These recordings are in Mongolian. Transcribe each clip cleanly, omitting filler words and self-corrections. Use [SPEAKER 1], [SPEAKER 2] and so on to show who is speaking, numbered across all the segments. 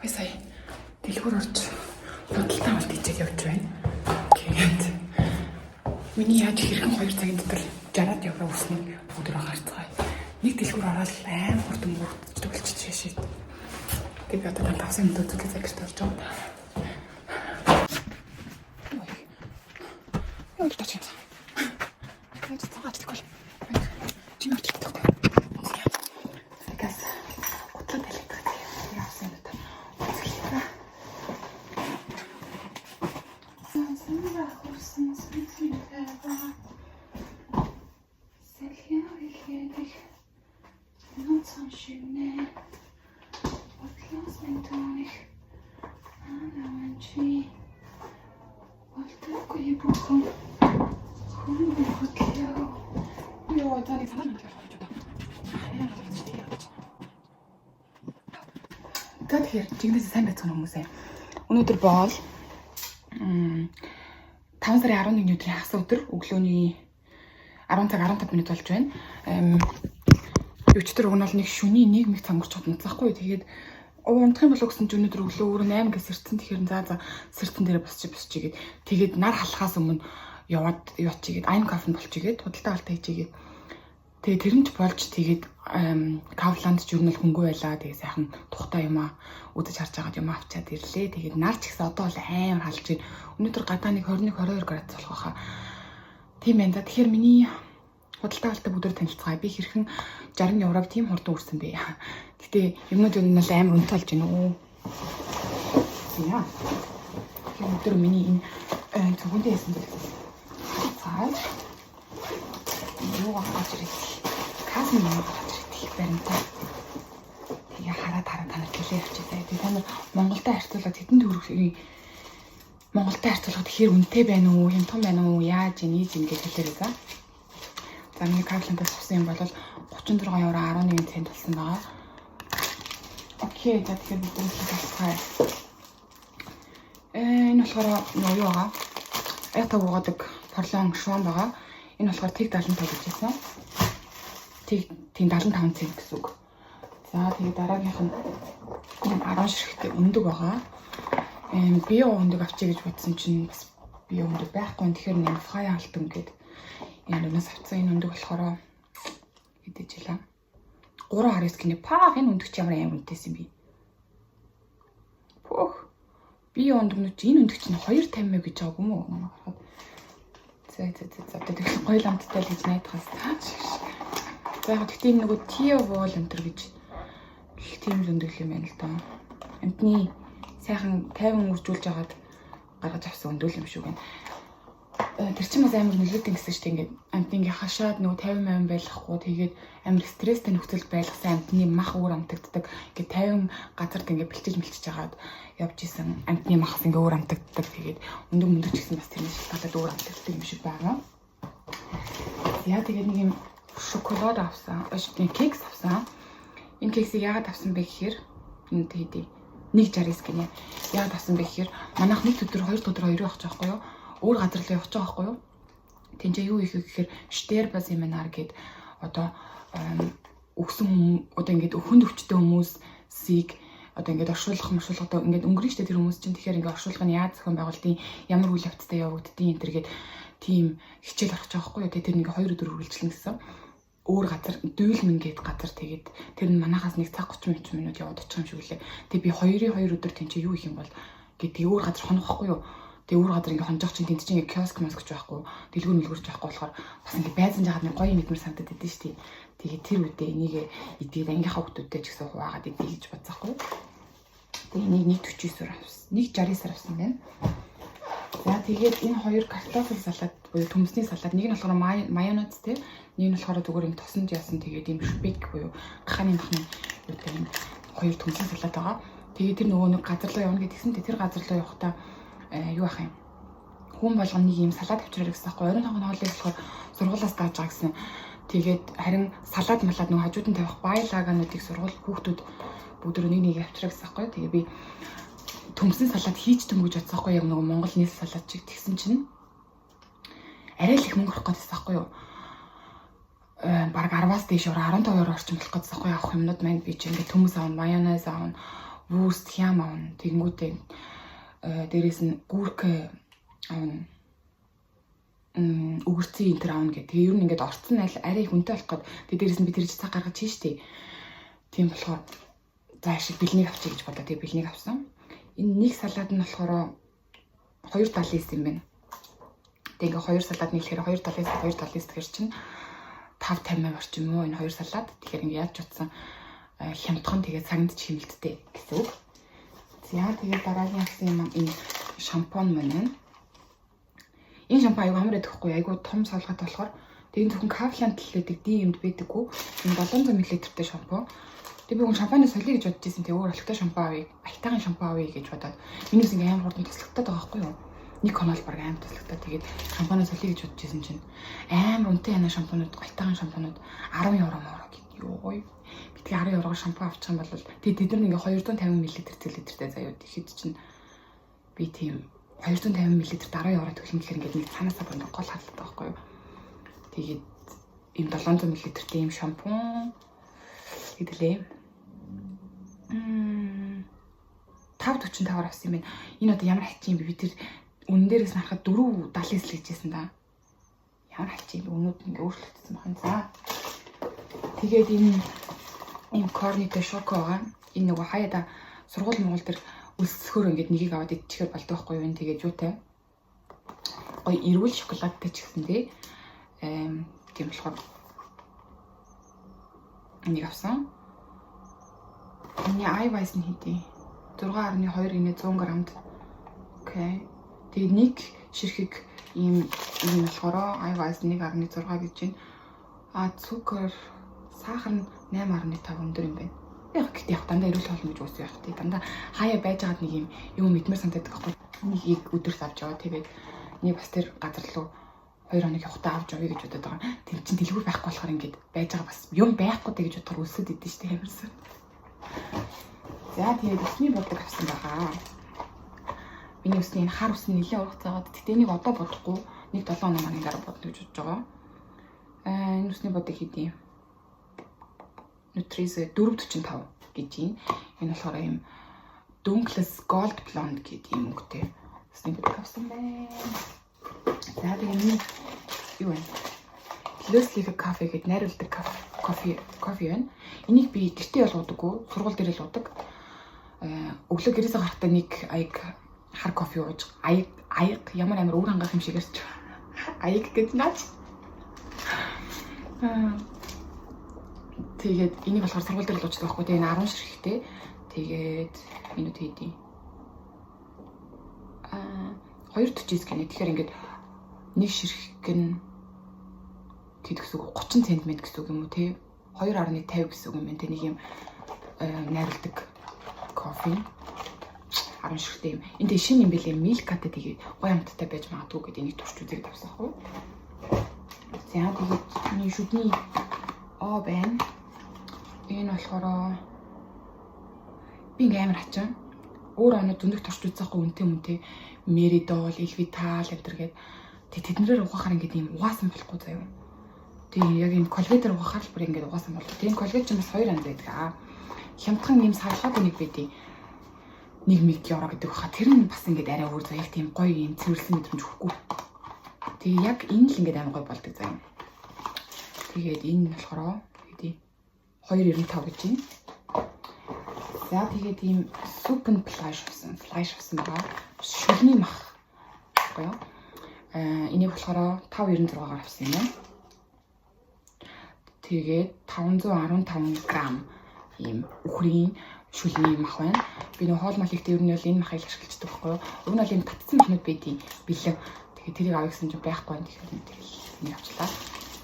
[SPEAKER 1] Сая дэлгүүр орж худалдаа авалт хийж явж байна. Тэгээд миний яаж хэрхэн 2 цагийн дотор 60 евро өснөг өдрөө гарцгаая. Нэг дэлгүүр ороод аим хурдан мөрдөж болчихж шээ. Тэгээд би одоо 5 минут үзүүлэх цагт орж байгаа. Юу гэж тачсан. Тэгээд цагаач тэгвэл. Чи юу гэдэг вэ? Тэгээс готлоо талхдаг. Яасан бэ? Тэгэхээр жигнэс сайн байцгаана хүмүүсээ. Өнөөдөр боол 5 сарын 11-ний өдрийн хагас өдөр өглөөний 10 цаг 15 минут болж байна. Өчтөр өгнөл нэг шөнийн 1 мэг цамгч чаднацахгүй. Тэгээд унтах юм болоо гэсэн ч өнөөдөр өглөө өөр 8 гэ сэрцэн тэгэхээр за сэрцэн дээр босчихгээд тэгээд нар халахаас өмнө яваад явчихгээд айн кафенд болчихгээд худалдаа авалт хийжгээд тэгээд тэрнч болж тэгээд Кавланд ч юу нэг хөнгөө байлаа. Тэгээд сайхан тухтай юм аа үдэж харж байгаад юм авчаад ирлээ. Тэгээд нар ч гэсэн одоо бол амар халж байна. Өнөөдөр гадаа нэг 21-22 градус болох байхаа. Тийм байна да. Тэгэхээр миний худалдаа авалтаа бүгдээр танилцгаая. Би хэрхэн 60 еврог тийм хурдан үрсэн бэ. Гэтэ юмнууд нь л амар өнтэй болж байна уу. Яа. Тэгэхээр өнөөдөр миний энэ зөвхөндөө хийсэн дэх. Цаа. Юу гаргаж ирэх. Касны юм гаргаж ирэх баримтаа. Тэгээ хараад танаар гэлээ авчихсан. Тэгээ та нар Монголтай харьцуулаад хэдэн төгрөгийн Монголтай харьцуулахад тэгэхээр үнэтэй байна уу, хямдхан байна уу, яаж ийж ингэж хэлээрээ за. За миний Кавлантаас авсан юм бол 36 евро 11 цент болсон байгаа. Окей, за тэгэхээр бид хэлчихээ. Энэ болохоор юу байгаа? Ята угаадаг порлон шуан байгаа. Энэ болохоор тэг 75 гэж хэлсэн. Тэг 75 цент гэсэн үг. За тэгээд дараагийнх нь 10 ширхтээ өндөг байгаа. Би өндөг авчиг гэж бодсон чинь бас би өндөг байхгүй. Тэгэхээр нэг фая алтан гэдэг энэ өнөөс авсан энэ өндөг болохоор хэдэж илаа. 3.9 гинэ паа энэ өндөг чи ямар үнэтэйс юм бэ? Пөх. Би өндөг энэ өндөг чинь 250 мэ гэж байгаа юм уу? Намайг харахад. За тэгэхээр гоё ламттай л гэж найдахаас таач. За яг гэхдээ энэ нөгөө Tio Wall өнтер гэж их тийм өндөг юм байна л да. Амтны сайхан 50 үржүүлж агаад гаргаж авсан өндөг юм шүү гэн. Тэр чинь бас амар нөлөөтэй гэсэн чинь ингээд амтны хашаад нөгөө 50 байлгахгүй тэгээд амар стресстэй нөхцөл байлгасан амтны мах өөр амтагддаг. Ингээд 50 газарт ингээд бэлчиж агаад явж исэн амтны махас ингээд өөр амтагддаг. Тэгээд өндөг гэсэн бас тэрний шалтгаалаад өөр амтагддаг юм шиг байгаа. Яа тэгээд нэг юм шоколад авсан. Кекс авсан. Энэ кексийг яагаад авсан бэ гэхээр энэ тэгээд 1.69 гинэ. Яагаад авсан бэ гэхээр манайх нэг өдөр 2 өдөр явах гэж байгаа байхгүй юу? Өөр газар л явах гэж байгаа байхгүй юу? Тинчээ юу их гэхээр штер баз семинар гээд одоо өгсөн одоо ингээд өхөнд өвчтэй хүмүүсийг одоо ингээд оршуулгад ингээд өнгөрөн штэ тэр хүмүүс чинь тэгэхээр ингээд оршуулгыг нь яаж зохион байгуултын ямар үйл явцтай явагддیں۔ Энтэр гээд тийм хичээл орох гэж байгаа байхгүй юу? Тэр ингээд 2 өдөр үргэлжлэн гэсэн. Өөр газар дүүлмэн гээд газар тэгээд тэр нь манахаас нэг цаг 30 минут яваад очих юм шиг үлээ. Тэгээд би 2 өдөр тэнцээ юу их юм бол гэдэг өөр газар хонох байхгүй юу? Тэгээд өөр газар ингээ хонжох чинь тэнд чинь ингээ киоск маск байхгүй. Дэлгүүр мэлгүрч байхгүй болохоор бас ингээ байзан жагаад нэг гоё мэдмэр санагдаад байдсан шүү дээ. Тэгээд тэр үедээ энийг идээд ангийнхаа хүмүүстэй ч гэсэн хуваагаад идэх гэж бодсаахгүй. Тэгээд энийг 1.49-оор авсан. 1.69-аар авсан байна. За тэгээд энэ хоёр картофел салат буюу төмсний салат нэг нь болохоор майонез те нэг нь болохоор зүгээр ингэ тосонд яасан тэгээд юм шпик буюу гахааны махны үүтэй энэ хоёр төмсний салат байгаа. Тэгээд тэр нөгөө нэг газар руу явна гэдгсэн тэр газар руу явахдаа юу ах юм хүн болгоно нэг юм салат авчраа гэсэн байхгүй оройн хоолыг болохоор сургуулиас тааж байгаа гэсэн. Тэгээд харин салат малаад нөгөө хажууд нь тавих байлагаануудыг сургууль хүүхдүүд бүгд нэг авчраа гэсэн байхгүй. Тэгээд би төмсний салат хийж төм гэж бодсон байхгүй яг нөгөө Монгол нийс салат чиг тэгсэн чинь арай л их мөнгө орох гэсэн байхгүй юу. Бараг 10-аас дээш 15 евро орчим болох гэсэн байхгүй авах юмнууд маань би чи ингээд төмс аавна, майонез аавна, вүүст хям авна. Тэгэнгүүтээ дээрээс нь гүүрк авна. Үгэрцэн энэ төр авна гэх. Тэгээ ер нь ингээд орцсон арай хүнтэй болох гээд тэгээ дээрээс нь би тэр цаг гаргаж чинь штий. Тийм болохоор за шиг бэлнийг авчиж гэж бодлоо. Тэгээ бэлнийг авсан. Энэ нэг салаад нь болохоор 2.79 юм байна. Тэгээ ингээ 2 салаад нийлэхээр 2.79 тэгэхээр чинь 5.50 орчим юм уу энэ 2 салаад. Тэгэхээр ингээ яаж ч утсан хямдхан тэгээ цагт чимэлттэй гэсэн үг. За тэгээ дараагийн авсан юм энэ шампунь маань. Энэ шампунь аюу амар эдэхгүй айгу том салгаатай болохоор тэгээ зөвхөн Kavlion төлөөдөг D-юмд байдаггүй. Энэ 700 мл-тэй шампунь. Тэгээ би гон шампуны солиё гэж бодож ирсэн. Тэгээ өөр алхтай шампунь авъя. Аятайгийн шампунь авъя гэж бодоод. Минийс ингээ амар хурдан төслөгтэй байгаа байхгүй юу? Нэг конол баг амар төслөгтэй. Тэгээд шампуны солиё гэж бодож ирсэн чинь амар үнэтэй яна шампунууд, аятайгийн шампунууд 10 евро мороо гэдэг. Йой. Би тэгээ 10 евроор шампунь авчих юм бол тэгээ тэд нар ингээ 250 мл цэлитртэй заяа ихэд чинь би тийм 250 мл 10 евро төлөх гэхээр ингээд нэг цаанаасаа бод гол хадлагтай байхгүй юу? Тэгээд ийм 700 мл-тэй ийм шампунь хэдэлээ. 5.45-аар авсан юм байна. Энэ одоо ямар хачин юм бэ? Би тэр үнэн дээрээс харахад 4.79 л гэжсэн да. Ямар хачин юм бэ? Өнөөдөр ингээ өөрчлөгдсөн байна. За. Тэгээд ийм корнитой шоко байгаа. Энэ нөгөө хаяада сургууль монгол төр үлсэхөр ингээд нэгийг аваад идчихээр болдог байхгүй юу? Тэгээд юутай? Гоё эрүүл шоколадтай ч гэсэн тий. Тийм болохоор энийг авсан. Миний iWise нь хэдий 6.2 гинэ 100 грамд. Окей. Тэгээд нэг ширхэг ийм болохоор iWise 1.6 гэж байна. Цукер сахар нь 8.5 өндөр юм байна. Яг гэхдээ яг дандаа эрүүл хоолны гэж үгүй явах тий. Дандаа хаяа байжгаад нэг юм мэдмэр санагддаг байхгүй. Нэг өдөрт авч яваа. Тэгээд нэг бас тэр газар руу 2 хоног явахтаа авч явъя гэж бодоод байгаа. Тэр чин дэлгүүр байхгүй болохоор ингээд байж байгаа бас юм байхгүй дээ гэж бодохоор өлсөд идэв штэ ямарсан. За тэгээд усны бодлого авсан байгаа. Миний усны хар ус нь нэлээд ургацаагаад тэгтээ энийг одоо бодохгүй нэг 7 хоног маань дараа бодно гэж бодож байгаа. Энэ усны бодлого хэдий? Nutrize 4.45 гэж юм. Энэ болохоор юм Dunkel's Gold Blonde гэдэг юм өнгөтэй усны бодлого авсан байна. За тэгээд юу вэ? Lösliche Kaffee гэдэг найруулдаг кофе байна. Энийг би гэртээ бол уудаггүй, сургууль дээр л уудаг. Өглөө гэрээсээ гарахдаа нэг аяг хар кофе ууж, аяг ямар амар өөр хангаах юм шигэрч. Аяг гэж наач. Тэгээд энийг болохоор сургууль дээр л уучдаг байхгүй. Тэгээ энэ 10 ширхэгтэй. Тэгээд минут хийдий. 2.49 гэнэ. Тэгэхээр ингээд нэг ширхэг нь тэд гэсэн үг 30 цент гэсэн үг юм уу те 2.50 гэсэн үг юм байна те нэг юм найруулдаг кофе 10 ширхтэй юм. Энд шинэ юм бэлээ милкатай тэгээ гоё амттай байж магадгүй гэдэг энийг турш үзээд авсан хөө. За тэгээд миний шүдний байна. Энэ болохоор би ингээм амар ачаа. Өөр оноо дүндх турш үзээхгүй үнтэй Meridol, Elvital гэдэргээд тэднэрээр угаахаар ингээд юм угаасан болохгүй заяа. Тэгээ яг энэ колгейтер угаахаар л бүр ингээд угаасан болдог. Тэгээ колгейт ч бас 2 анз байдаг. Хямдхан юм салхаад нэг байдیں۔ 1 евро гэдэг баха. Тэр нь бас ингээд арай өөр заяа. Тийм гоё юм цэвэрлсэн мэдрэмж өгөхгүй. Тэгээ яг энэ л ингээд амар гоё болдог заяа. Тэгээд энэ болохоор хэдий 2.95 гэж байна. За тэгээд ийм Super Flash авсан байгаа. Шүлний мах. Гоё. Энийг болохоор 5.96-аар авсан юм. Тэгээд 515 грамм ийм үхрийн шүлний мах байна. Би нөө хоол малыг дээр нь бол энэ махыг ашиглаждаг байхгүй юу? Уг нь бол энэ татсан махнууд байдیں۔ Бэлэг. Тэгээд тэрийг авах гэсэн чинь байхгүй юм. Тэгэхээр энийг авчлаа.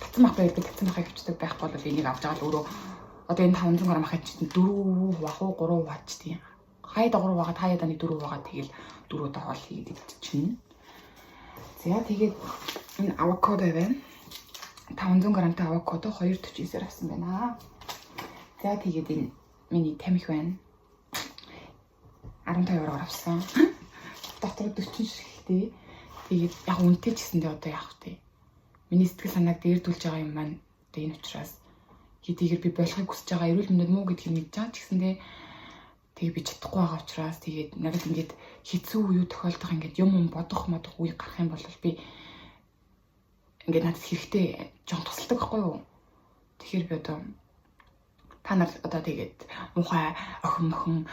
[SPEAKER 1] Татсан мах байвал би татсан махыг авчдаг байхгүй бол энийг авч байгаа л өөрөө одоо энэ 500 грамм махыг чинь 4 вах уу 3 вач тийм. Хаяада 3 вагаад хаяада нэг 4 вагаад тэгэл 4 удаа хоол хийгээд чинь. За тэгээд энэ авокадо байна. 500 грамтай авокадо 2.49-аар авсан байна. За тэгээд энэ миний тамхи байна. 15 евроор авсан. Дотор 40 ширхэгтэй. Тэгээд яг үнэтэй ч гэсэндээ одоо яах вэ? Миний сэтгэл санааг дээрдүүлж байгаа юм маань одоо энэ учраас хэдийгээр би болохыг хүсэж байгаа эрүүл мэндийг муу гэдгийг мэдж байгаа ч гэсэндээ Тэгээ би чадахгүй байгаа учраас тэгээд надад ингээд хэцүү үе тохиолдох ингээд юм бодох үе гарах юм бол би ингээд надад хэрэгтэй жоон тусалдаг байхгүй юу. Тэгэхээр би одоо та нар одоо тэгээд мухай охин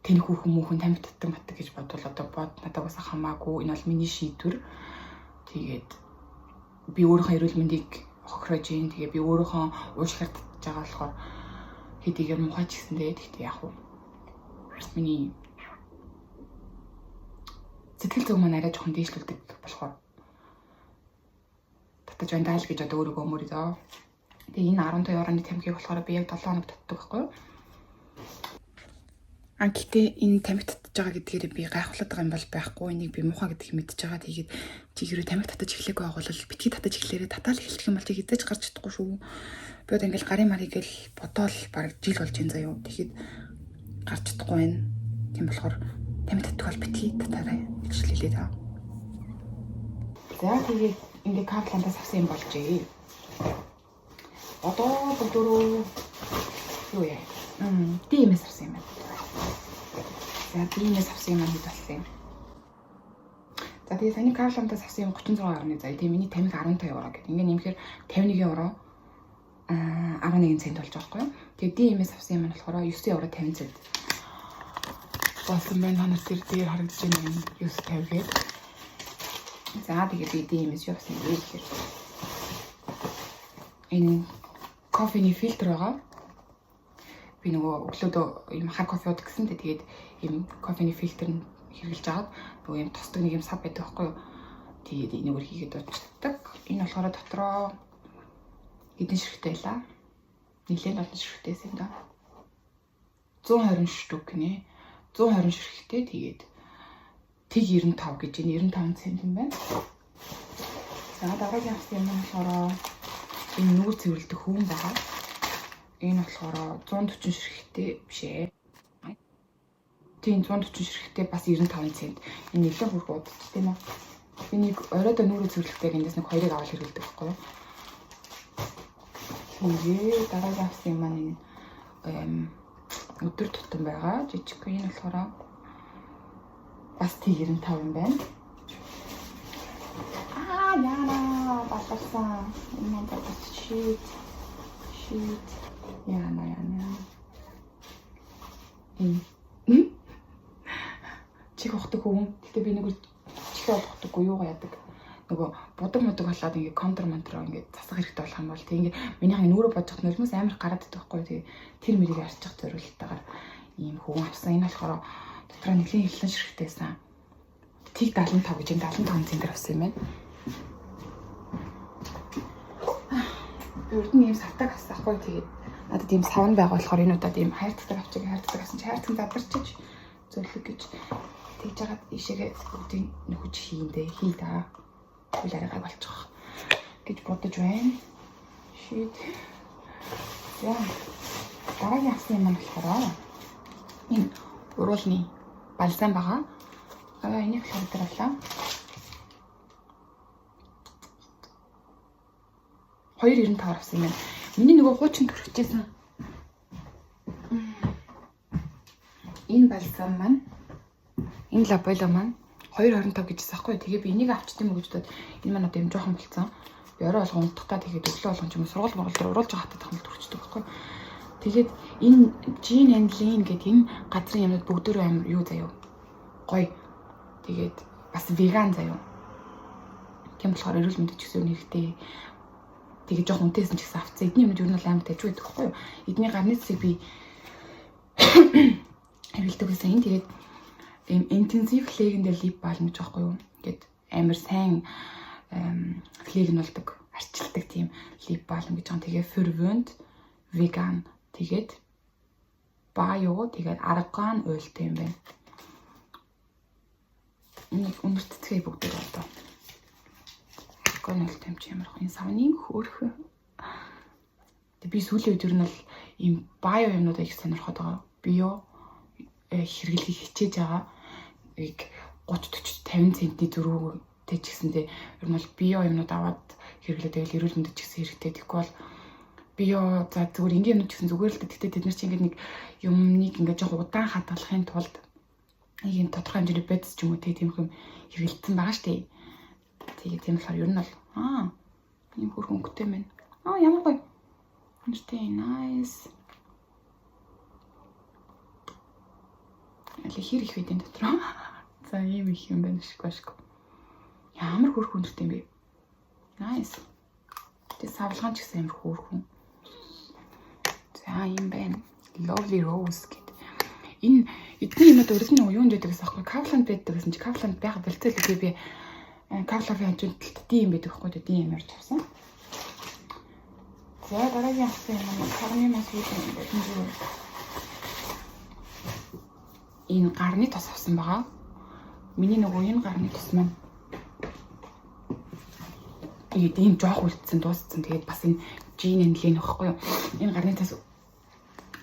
[SPEAKER 1] тэнхүү хүмүүхэн тамхи татдаг гэж бодвол одоо надад бас хамаагүй. Энэ бол миний шийдвэр. Тэгээд би өөрийнхөө эрүүл мэндийг хохирож ийн. Тэгээ би өөрийнхөө уушгиар татж байгаа болохоор хэдийгээр мухай ч гэсэндээ тэгтээ яг уу миний сэтгэл зүйн маань арай жоохон дээшлүүлдэг болохоор татаж байна даа л гэж одоо өөрийгөө мөрөдөө. Тэгээ энэ 15 евроны тамхиг болохоор би яг 7 хоног татдаг байхгүй юу. Гэхдээ энэ тамхи татж байгаа гэдгээр би гайхуулаад байгаа юм бол байхгүй. Энийг би муухай гэдэг мэдчихэж байгаа. Тэгээд чи хэрэг тамхи татаж эхлэхгүй байгаа бол битгий татаж эхлээрээ татаал эхэлчих юм бол чи хизээж гарч чадахгүй шүү. Би одоо ингээл гарын марыг л бодоол бараг жил болж энэ заяа. Тэгэхэд гарч чадахгүй байна. Тийм болохоор тамхи татдаг бол битгий татаарай гэж хэлээ таа. За тэгээд ингээ капландаас авсан юм болжээ. Одоо бүгдөө юу яа. Димээс авсан юм байна. За димээс авсан юм хэд болсон юм. За тэгээд таны капландаас авсан юм 36.1 заяа. Тэгээд миний тамхи 15 евро гэдэг. Ингээ нэмэхээр 51 евро 11 цент болж байгаа байхгүй юу. Тэгээд димээс авсан юм болохоор 9 евро 50 цент. Болсон байна. Та нар дээр харагдаж байна юм 9.50 гээд. За тэгээд би димээс юу авсан юм бэ гэхээр энэ кофений фильтр байгаа. Би нөгөө өглөөдөө юм хар кофе уудаг гэсэнтэй тэгээд юм кофений фильтр нь хэрэглэж агаад нөгөө юм тосдог нэг юм сав байдаг байхгүй юу. Тэгээд энэгээр хийгээд уучдаг. Энэ болохоор дотроо хэдэн ширхтээ байлаа. Нилээн олон ширхтээс юм да. 120 штук нэ. 120 ширхтээ тэгээд тэг 95 гэж энэ 95 цент юм байна. За дараагийн авсан юм болохоор энэ нүүр цэвэрлдэг хөвөн байгаа. Энэ болохоор 140 ширхтээ биш ээ. Тийм 140 ширхтээ бас 95 цент. Энэ нэлээд хург удаж тийм үү? Би нэг оройдоо нүүрээ цэвэрлэхтэйг эндээс нэг 2-ыг авал хэрэглэдэг байхгүй юу? Тэгээд дараагийн авсан юм маань энэ өдөр тутам байгаа. Жижиг энэ болохоор бас тэг 95 юм байна. Яна бассан. Энэ бас shit. Яна. Чих ухдаг хүн. Гэтэ би нэг чихээ олохдаггүй юугаа яадаг. Нөгөө будаг болоод ингээ контр монтро ингээ засах хэрэгтэй болох юм бол тэг ингээ минийхээ нүрэ бодох нөлмөөс амар гараад идэх байхгүй. Тэгээ тэр мэрийг арчих зориултаагаар ийм хөвөн авсан. Энэ болохоор дотроо нэлийн хилэн ширхтээсэн. Тэг 75 гэж энэ 75 центр авсан юм байна. Урд нь ийм савтаг авсан ахгүй. Тэгээд надад ийм савн байгаа болохоор энэ удаад ийм хайрцаг авсан чи хайрцаг задарчиж зөвлөг гэж тэгж жагаад ишээгээ бүгдийн нөхөж хий даа. Хөл арайгаа болчих гэж бодож байна. Shit. За. Дараагийн авсан юм болохоор энэ уруулны балзан байгаа. Энийг болохоор дараалаа. 2.95 авсан юм байна. Миний нөгөө хуучин төрчихсэн. Энэ балзан маань энэ лабойло маань 2.25 гэжсэн аахгүй. Тэгээ би энийг авчт юм уу гэж бодоод энэ маань одоо юм жоохон болцсон. Би орой болгон унтахтаа тэгээд өглөө болгон ч юм уу сургууль дээр уруулж байгаа хатад хамт төрчихдөг аахгүй. Тэгээд энэ Gin and Lean гэдэг энэ газрын юмнууд бүгдөө амар юу заяа. Гоё. Тэгээд бас веган заяа. Тийм болохоор эрүүл мэндийн ч гэсэн хэрэгтэй. Тэгээ жоох үнэтэйсэн ч гэсэн авцсан. Эдний юмд юу нь амар тажиг байдаг байхгүй юу? Эдний гарны цэцэг би хэрэглэдэг гэсэн. Энэ тэгээд ийм интенсив флегендэр лип балм гэж байхгүй юу? Ингээд амар сайн флегнолдог, арчилдаг тийм лип балм гэж байгаа. Тэгээ фервент веган тэгээд био тэгээд арган уйлтай юм байна. Энийг үнэртцгээ бүгд одоо гонол тамч ямар их энэ савны хөөрхөө. Тэг би сүүлийн үед ер нь бол ийм био юмнуудаа их сонирхоод байгаа. Био хэрэглэхийг хичээж байгаа. Нэг 30 40 50 центний зөрүүтэй ч гэсэндээ ер нь бол био юмнууд аваад хэрэглээ тэгэл эрүүл мэндэд ч гэсэн хэрэгтэй. Тэгэхгүй бол Би за зүгээр ингийн юмнууд гэсэн зүгээр л дээ. Тэгтээ тэд нар чи ингээд нэг юмныг ингээд жоох удаан хадгалахын тулд ийм тодорхой хэмжээний бэдс ч юм уу тийм юм хэрэгэлсэн байгаа штэ. Тэгээд тийм болохоор ер нь бол ийм хөр хөнгөтэй мэн. Ямар гоё. Нэртэй nice. Аль хэр их байдэн дотор. За ийм их юм байна шиг башгүй. Ямар хөр хүнтэй юм бэ? Nice. Тэ савлгаан ч гэсэн ямар хөр хүн. За юм байна. Lovely Rose гэдэг. Энэ эдгээр юмуд өргөн юу юм дэдэг гэсэн аахгүй. Kavlan байдаг гэсэн чи Kavlan байга бэлтгэл үгүй би Kavlan-ийн хажуудалд тийм байдаг байхгүй тийм юм ярьж авсан. За дараагийн авсан юм карны мас үүсэн энэ гарны тос авсан байгаа. Миний нөгөө энэ гарны тос маань ийм жоох үлдсэн дууссан. Тэгээд бас энэ жин нэлээ нөхгүй юу. Энэ гарны тос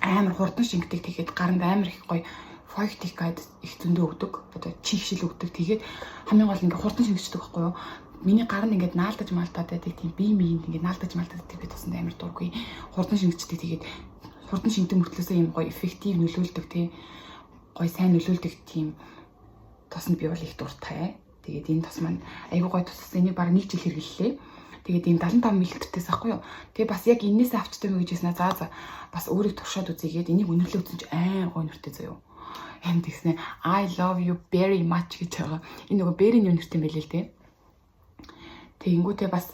[SPEAKER 1] амар хурдан шингэдэг. Тэгээд гаранд амар их гоё фойхтик гайд их зөндөө өгдөг. Одоо чихшил өгдөг. Тэгээд хамгийн гол ингээ хурдан шингэждэг байхгүй юу. Миний гаранд ингээд наалдаж малтаад байдаг тийм бие биеинд ингээд наалдаж малтаад байдаг тосонд амар дургүй. Хурдан шингэждэг. Тэгээд хурдан шингэдэг мөртлөөсөө ийм гоё эффектив нөлөөлдөг тий. Гоё сайн нөлөөлдөг тийм тосонд би бол их дуртай. Тэгээд энэ тос маань айгүй гоё тос. Энийг баг 1 жил хэрэглэлээ. Тэгээд ийм 75 мл-тэйс ахгүй юу. Тэгээ бас яг энээсээ авчтай мэй гэж хэлсэн. За бас өөрийг туршаад үзьгээд энийг үнэрлээ үзсэн чи гоё нэртэй заяа. Энд тэгснэ I love you very much гэж байгаа. Энэ нөгөө berry юу нэртэй байлээ л дээ. Тэгэнгүүтээ бас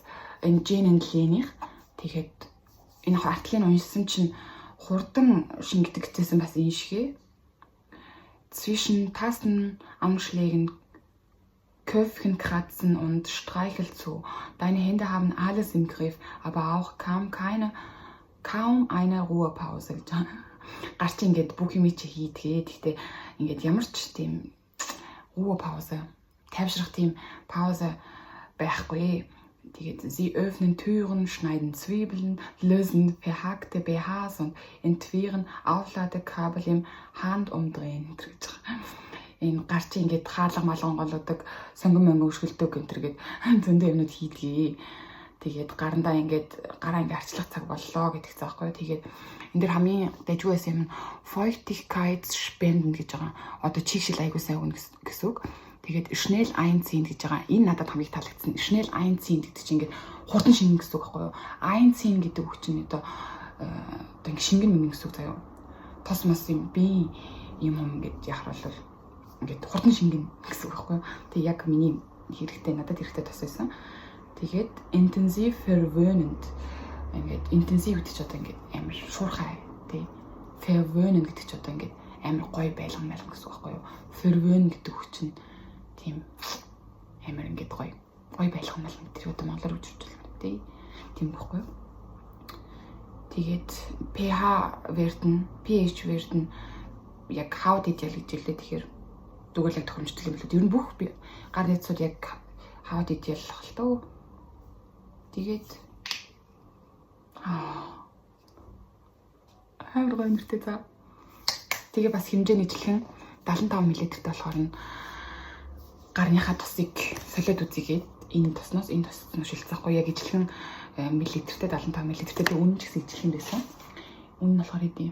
[SPEAKER 1] энэ Jane and Lane-ийнх. Тэгээд энэ артлын уншсан чинь хурдан шингэдэг гэсэн бас энэ шигээ. Zwischen Tassen anschlägen Köpfchen kratzen und streichel zu. Deine Hände haben alles im Griff, aber auch kaum eine Ruhepause. Гарч ингээд бүх юм чи хийдгээд тэгтээ ингээд ямар ч тийм Ruhepause, тайвшрах тийм пауза байхгүй. Тэгээд sie öffnen Türen, schneiden Zwiebeln, lösen verhackte BHs und entwirren Aufladekabel im Handumdrehen. Энэ гарч ингээд хаалга малгон голодог сонгон мөнгө өшгөлдөг гэнтэргээд зөндөө юмнууд хийдгээ. Тэгээд гарандаа ингээд гараа ингээд арчлах цаг боллоо гэдэг цаахгүй. Тэгээд энэ дэр хамгийн дэжгүйс юм Feuchtigkeitsspenden гэж байгаа. Одоо чихшил айгуу сайн өгнө гэсэн үг. Тэгээд schnell einziehen гэж байгаа. Энэ надад хамгийн таалагдсан. Schnell einziehen гэдэг чинь ингээд хурдан шингэн гэсэн үг байхгүй юу? Einziehen гэдэг үг чинь одоо ингээд шингэн мэн гэсэн үг заяа. Тос мас юм би юм ингээд яхарлал ингээд хурдан шингэн гэсэн үг байхгүй юу? Тэг яг миний хэрэгтэй надад хэрэгтэй тос байсан. Тэгээд intensiv verwöhnend ингээд intensiv гэдэг чинь одоо ингээд амар шуурхай тий. Verwöhnen гэдэг чинь одоо ингээд амар гоё байлган гэсэн үг байхгүй юу? Verwöhnen гэдэг үг чинь тийм амар ингээд гоё байлган тэр одоо монголоор үжүүлдэг тий. Тийм байхгүй юу? Тэгээд pH wert нь яг how did ял гэж хэлээ. Тэгэхээр дүгэл яг тохиромжтой юм билүү. Ер нь бүх гарны цууд яг how did ялах л тоо. Тэгээд амар гоё нэртэй за. Тэгээ бас хэмжээний жилхэн 75 мл-тэй болохоор нь гарныхаа тосыг солиод үзьгээд энэ тосноос энэ тос шилжсахгүй яг ижлэхэн мл-тэй 75 мл-тэй үнэн ч гэсэн ижлэхэн байсан. Үнэн нь болохоор эдийн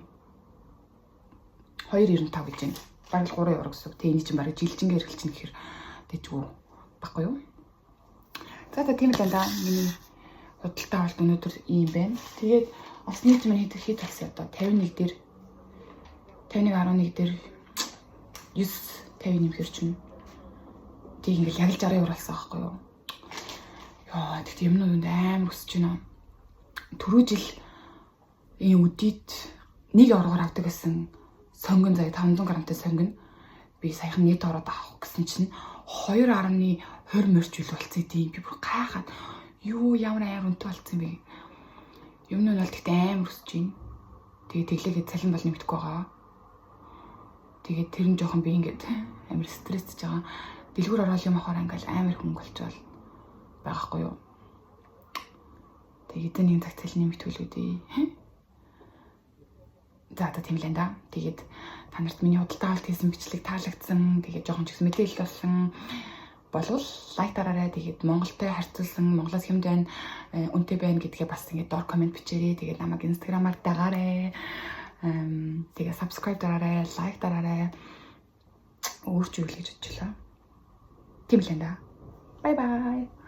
[SPEAKER 1] 2.95 гэж байна. Бараг 3 евро гэсэн үг. Тэ энэ чинь бараг жилжингээр эхэлчихнэ гэхээр дэжгүй баггүй юу? За тийм л даа миний худалдаа авалт өнөөдөр ийм байна. Тэгээд бас нийт маань хэд болсон одоо 51 дээр 51.11 дээр 9.50 нэмхэр чинь тийг ингээл яг л 60 евро болсон байхгүй юу? Яа тэгтээ юмнууд амар өсөж байна. Түрүү жил энэ үдийд 1 евроор авдаг гэсэн сонгон заяа 500 грамтай сонгон би саяхан нийт ороод авах гэсэн чинь 2.20 морь жил болцсон тийм би бүр гайхаад юу ямар аяар өнтө болцсон бэ. Юмнууд бол тэгтээ амар өсөж байна. Тэгээ тэглээгээ цалин бол нэмэхгүй байгаа. Тэгээд тэр нь жоохон би ингээд амар стрессж байгаа. Дэлгүүр ороод юм авахаар ингээл амар хөнгө болчвол байхгүй юу. Тэгээд энэ цаг цалин нэмэгдүүлээ дээ. За одоо тийм л энэ да. Тэгээд та нарт миний худалдаа авалт хийсэн бичлэг таалагдсан. Тэгээд жоохон ч гэсэн мэдээлэл болсон. болвол лайк дараарай. Тэгээд Монголтой харьцуулсан Монголоос хэмд байна, үнэтэй байна гэдгээ бас ингээд доор комент бичээрэй. Тэгээд намайг инстаграмаар дагаарай. Тэгээ subscribe дараарай, лайк дараарай. Өөр ч юу л гэж бодчихлоо. Тийм л энэ да. Bye bye.